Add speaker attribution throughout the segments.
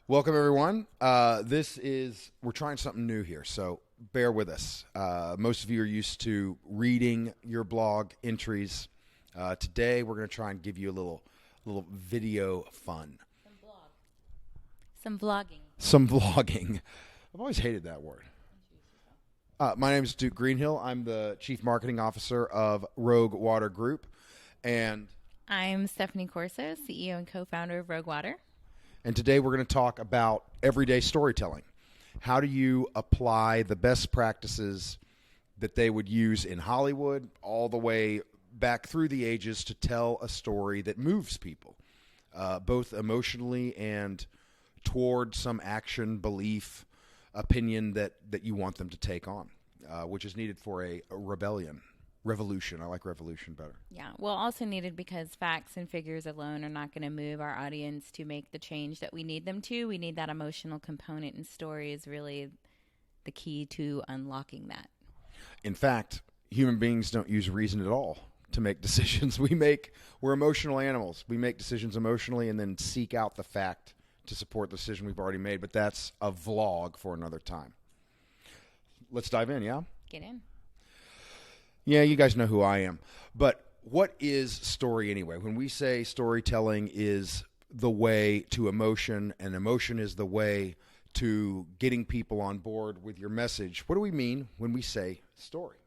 Speaker 1: Welcome, everyone. We're trying something new here, so bear with us. Most of you are used to reading your blog entries. Today, we're going to try and give you a little video fun.
Speaker 2: Some vlogging.
Speaker 1: Some vlogging. I've always hated that word. My name is Duke Greenhill. I'm the Chief Marketing Officer of Rogue Water Group, and
Speaker 2: I'm Stephanie Corso, CEO and co-founder of Rogue Water.
Speaker 1: And today we're going to talk about everyday storytelling. How do you apply the best practices that they would use in Hollywood all the way back through the ages to tell a story that moves people, both emotionally and toward some action, belief, opinion that you want them to take on, which is needed for a revolution. I like revolution better.
Speaker 2: Yeah, well, also needed because facts and figures alone are not going to move our audience to make the change that we need them to. We need that emotional component, and story is really the key to unlocking that.
Speaker 1: In fact, human beings don't use reason at all to make decisions. We're emotional animals. We make decisions emotionally and then seek out the fact to support the decision we've already made, but that's a vlog for another time. Let's dive in, yeah?
Speaker 2: Get in.
Speaker 1: Yeah, you guys know who I am. But what is story anyway? When we say storytelling is the way to emotion, and emotion is the way to getting people on board with your message, what do we mean when we say story?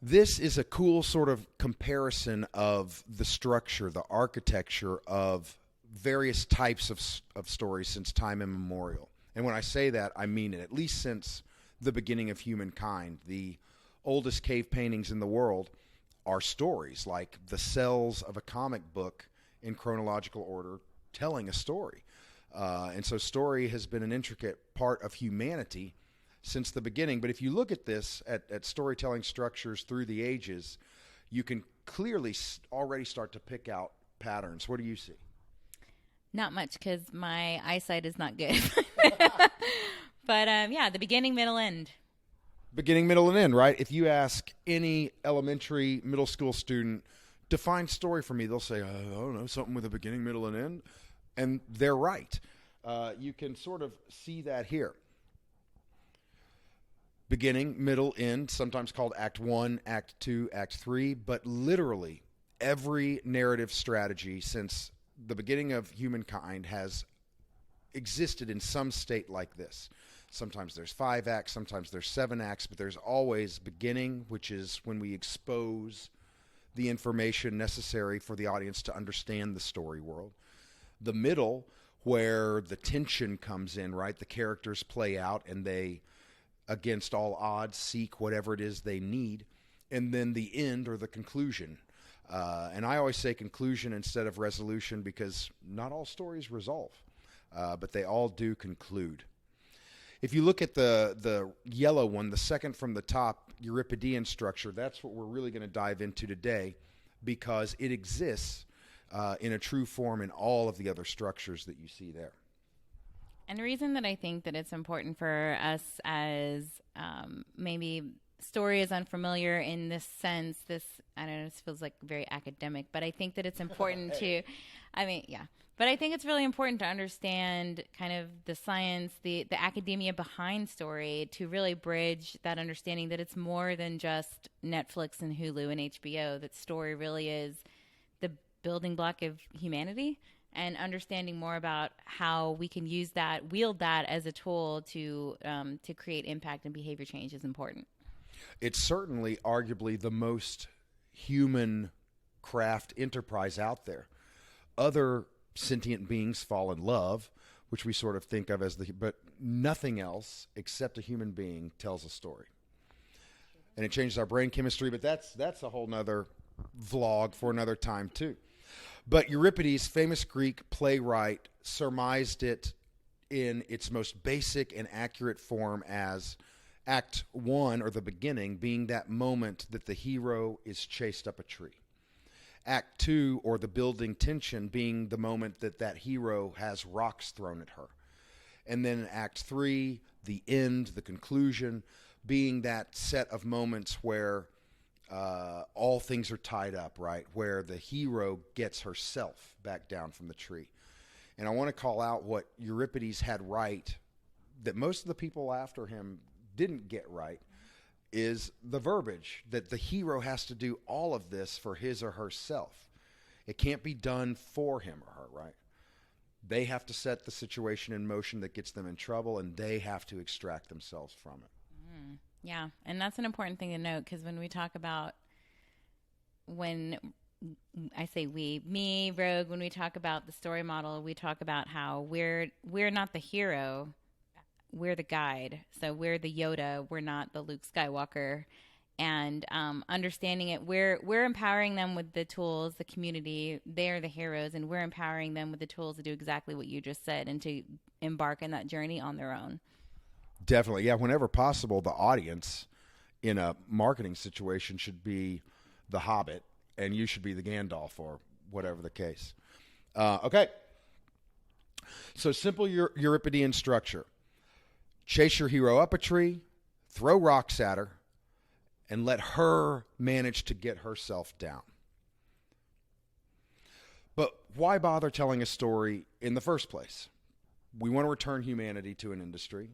Speaker 1: This is a cool sort of comparison of the structure, the architecture of various types of stories since time immemorial. And when I say that, I mean it, at least since the beginning of humankind. The oldest cave paintings in the world are stories, like the cells of a comic book in chronological order telling a story. And so story has been an intricate part of humanity since the beginning. But if you look at this, at storytelling structures through the ages, you can clearly already start to pick out patterns. What do you see?
Speaker 2: Not much because my eyesight is not good. But yeah, the beginning, middle, end.
Speaker 1: Beginning, middle, and end, right? If you ask any elementary, middle school student, define story for me, they'll say, I don't know, something with a beginning, middle, and end. And they're right. You can sort of see that here. Beginning, middle, end, sometimes called Act 1, Act 2, Act 3, but literally every narrative strategy since the beginning of humankind has existed in some state like this. Sometimes there's 5 acts, sometimes there's 7 acts, but there's always beginning, which is when we expose the information necessary for the audience to understand the story world. The middle, where the tension comes in, right? The characters play out and they, against all odds, seek whatever it is they need. And then the end, or the conclusion. And I always say conclusion instead of resolution because not all stories resolve, but they all do conclude. If you look at the yellow one, the second from the top, Euripidean structure, that's what we're really going to dive into today because it exists in a true form in all of the other structures that you see there.
Speaker 2: And the reason that I think that it's important for us as maybe story is unfamiliar in this sense, I don't know, this feels like very academic, but I think that it's important but I think it's really important to understand kind of the science, the academia behind story to really bridge that understanding that it's more than just Netflix and Hulu and HBO, that story really is the building block of humanity, and understanding more about how we can use that, wield that as a tool to create impact and behavior change is important.
Speaker 1: It's certainly arguably the most human craft enterprise out there. Other sentient beings fall in love, which we sort of think of as but nothing else except a human being tells a story. And it changes our brain chemistry, but that's a whole nother vlog for another time too. But Euripides, famous Greek playwright, surmised it in its most basic and accurate form as Act 1, or the beginning, being that moment that the hero is chased up a tree. Act 2, or the building tension, being the moment that hero has rocks thrown at her. And then Act 3, the end, the conclusion, being that set of moments where all things are tied up, right? Where the hero gets herself back down from the tree. And I want to call out what Euripides had right that most of the people after him didn't get right, is the verbiage that the hero has to do all of this for his or herself. It can't be done for him or her, right? They have to set the situation in motion that gets them in trouble, and they have to extract themselves from it.
Speaker 2: Yeah, and that's an important thing to note, because when we talk about, when I say we, me, Rogue, when we talk about the story model, we talk about how we're not the hero, we're the guide. So we're the Yoda, we're not the Luke Skywalker. And understanding it, we're empowering them with the tools, the community, they're the heroes, and we're empowering them with the tools to do exactly what you just said and to embark on that journey on their own.
Speaker 1: Definitely. Yeah, whenever possible, the audience in a marketing situation should be the Hobbit, and you should be the Gandalf, or whatever the case. Okay. So simple Euripidean structure. Chase your hero up a tree, throw rocks at her, and let her manage to get herself down. But why bother telling a story in the first place? We want to return humanity to an industry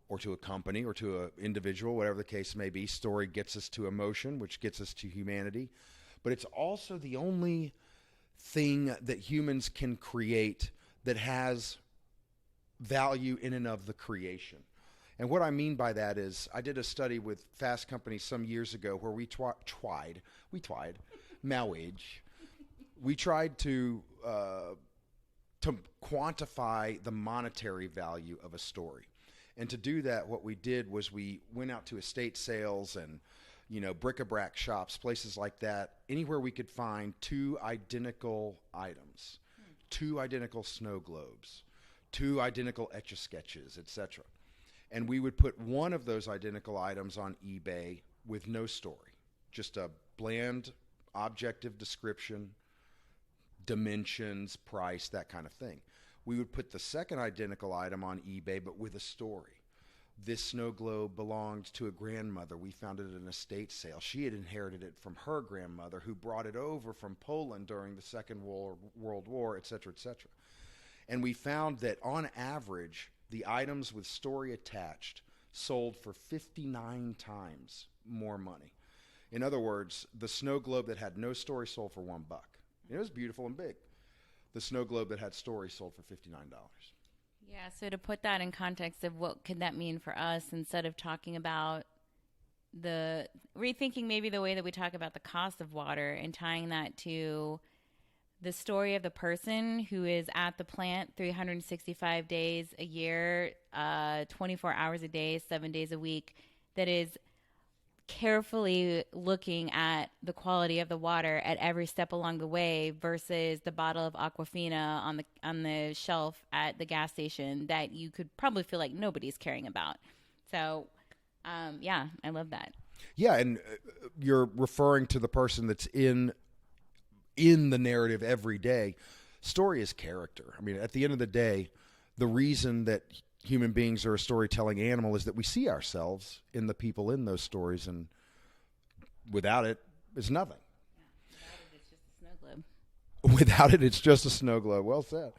Speaker 1: or to a company or to an individual, whatever the case may be. Story gets us to emotion, which gets us to humanity. But it's also the only thing that humans can create that has value in and of the creation. And what I mean by that is, I did a study with Fast Company some years ago where we tried to quantify the monetary value of a story. And to do that, what we did was we went out to estate sales and, bric-a-brac shops, places like that, anywhere we could find two identical items, two identical snow globes, two identical etch-a-sketches, etc. And we would put one of those identical items on eBay with no story, just a bland, objective description, dimensions, price, that kind of thing. We would put the second identical item on eBay, but with a story. This snow globe belonged to a grandmother. We found it at an estate sale. She had inherited it from her grandmother, who brought it over from Poland during the Second World War, etc., etc. And we found that on average, the items with story attached sold for 59 times more money. In other words, the snow globe that had no story sold for $1. It was beautiful and big. The snow globe that had story sold for $59.
Speaker 2: Yeah, so to put that in context of what could that mean for us, instead of talking about rethinking maybe the way that we talk about the cost of water and tying that to the story of the person who is at the plant 365 days a year, 24 hours a day, 7 days a week, that is carefully looking at the quality of the water at every step along the way, versus the bottle of Aquafina on the shelf at the gas station that you could probably feel like nobody's caring about. So, yeah, I love that.
Speaker 1: Yeah, and you're referring to the person that's in the narrative every day. Story is character. I mean, at the end of the day, the reason that human beings are a storytelling animal is that we see ourselves in the people in those stories, and without it, it's nothing. Without it, it's just a snow globe. Well said.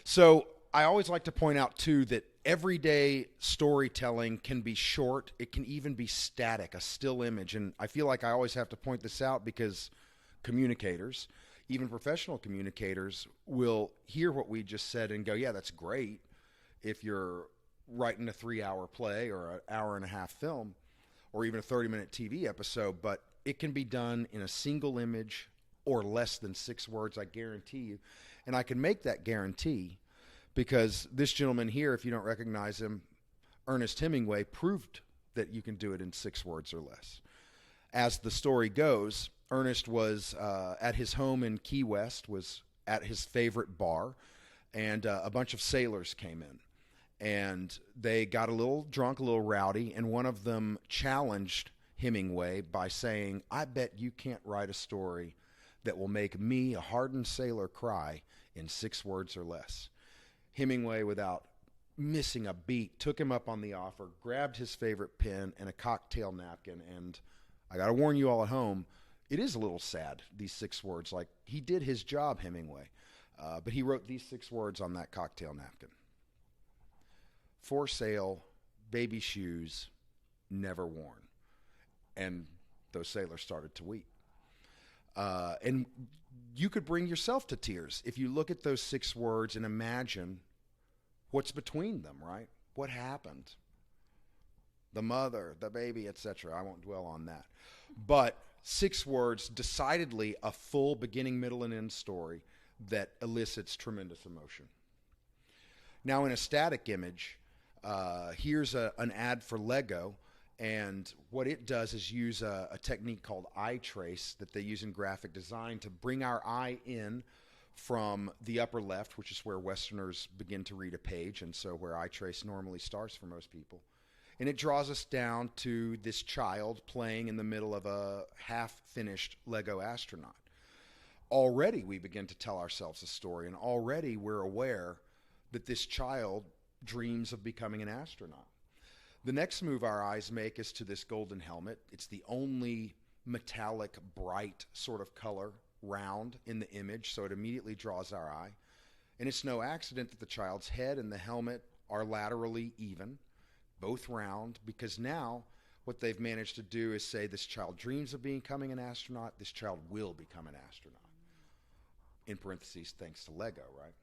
Speaker 1: So I always like to point out, too, that everyday storytelling can be short. It can even be static, a still image. And I feel like I always have to point this out because communicators, even professional communicators, will hear what we just said and go, yeah, that's great, if you're writing a 3-hour play or an hour-and-a-half film or even a 30-minute TV episode, but it can be done in a single image or less than 6 words, I guarantee you. And I can make that guarantee because this gentleman here, if you don't recognize him, Ernest Hemingway, proved that you can do it in 6 words or less. As the story goes, Ernest was at his home in Key West, was at his favorite bar, and a bunch of sailors came in. And they got a little drunk, a little rowdy, and one of them challenged Hemingway by saying, I bet you can't write a story that will make me, a hardened sailor, cry in 6 words or less. Hemingway, without missing a beat, took him up on the offer, grabbed his favorite pen and a cocktail napkin, and I got to warn you all at home, it is a little sad, these 6 words. Like, he did his job, Hemingway. But he wrote these 6 words on that cocktail napkin: for sale, baby shoes, never worn. And those sailors started to weep. And you could bring yourself to tears if you look at those 6 words and imagine what's between them, right? What happened? The mother, the baby, etc. I won't dwell on that. But 6 words, decidedly a full beginning, middle, and end story that elicits tremendous emotion. Now, in a static image, here's an ad for Lego, and what it does is use a technique called eye trace that they use in graphic design to bring our eye in from the upper left, which is where Westerners begin to read a page, and so where eye trace normally starts for most people. And it draws us down to this child playing in the middle of a half-finished Lego astronaut. Already we begin to tell ourselves a story, and already we're aware that this child dreams of becoming an astronaut. The next move our eyes make is to this golden helmet. It's the only metallic, bright sort of color, round in the image, so it immediately draws our eye. And it's no accident that the child's head and the helmet are laterally even, both round, because now what they've managed to do is say this child dreams of becoming an astronaut, this child will become an astronaut. In parentheses, thanks to Lego, right?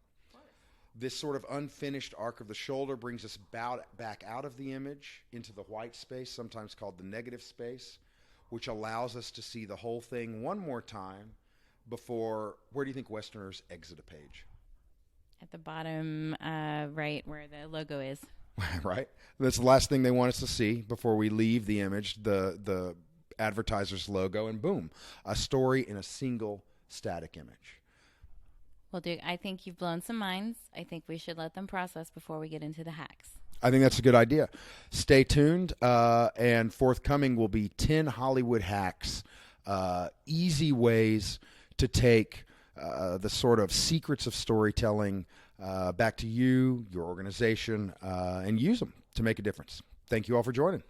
Speaker 1: This sort of unfinished arc of the shoulder brings us back out of the image into the white space, sometimes called the negative space, which allows us to see the whole thing one more time before, where do you think Westerners exit a page?
Speaker 2: At the bottom right where the logo is.
Speaker 1: Right? That's the last thing they want us to see before we leave the image, the advertiser's logo, and boom, a story in a single static image.
Speaker 2: Well, Duke, I think you've blown some minds. I think we should let them process before we get into the hacks.
Speaker 1: I think that's a good idea. Stay tuned, and forthcoming will be 10 Hollywood hacks, easy ways to take the sort of secrets of storytelling back to you, your organization, and use them to make a difference. Thank you all for joining.